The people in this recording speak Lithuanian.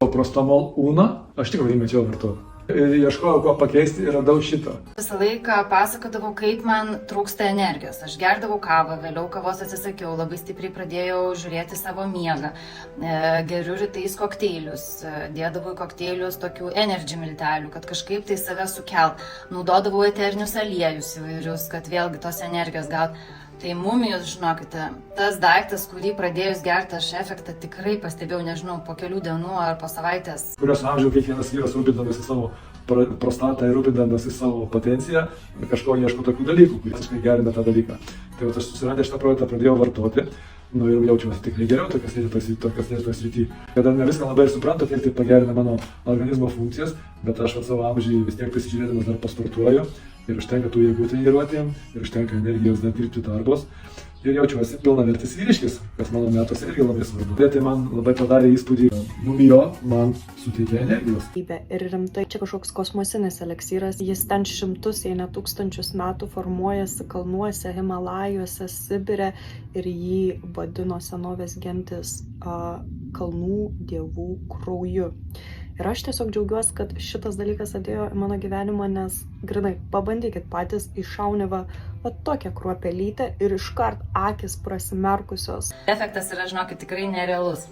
Prostamol Uno, aš tikrai mečiau vartoti. Ieškojau, ko pakeisti ir radau šitą. Visą laiką pasakodavau, kaip man trūksta energijos. Aš gerdavau kavą, vėliau kavos atsisakiau, labai stipriai pradėjau žiūrėti savo miegą. Geriu rytais kokteilius, dėdavau į kokteilius tokių energy miltelių, kad kažkaip tai save sukelt. Naudodavau eterinius aliejus įvairius, kad vėlgi tos energijos gaut. Tai mumijos, žinokite, tas daiktas, kurį pradėjus gerti, aš efektą tikrai pastebėjau, nežinau, po kelių dienų ar po savaitės. Kurios amžiaus kiekvienas vyras rūpindamasi savo prostatą ir rūpindamasi savo potenciją, kažko ieško tokių dalykų, kurie visiškai gerina tą dalyką. Tai aš susiradęs šitą produktą pradėjau vartoti, ir jaučiuosi tikrai geriau tokias lėtoje srityje. Kada ne viską labai suprantu, kiek tai pagerina mano organizmo funkcijas, bet aš savo amžiai vis tiek prisižiūrėdamas dar pasportuoju ir užtenka tų jėgų treniruotėm, ir užtenka energijos dar dirbti darbus. Ir jaučiuosi pilnavertis vyriškis, kas mano metuose irgi labai svarbu. Tai man labai padarė įspūdį, Mumio man suteikė energijos. Ir rimtai, čia kažkoks kosmosinis eleksyras, jis ten šimtus, jei ne tūkstančius metų formuojasi kalnuose, Himalajuose, Sibire ir jį vadino senovės gentis kalnų dievų krauju. Ir aš tiesiog džiaugiuosi, kad šitas dalykas atėjo į mano gyvenimą, nes grinai, pabandykit patys iššauni va tokią kruopelytę ir iškart akis prasimerkusios. Efektas yra, žinokit, tikrai nerealus.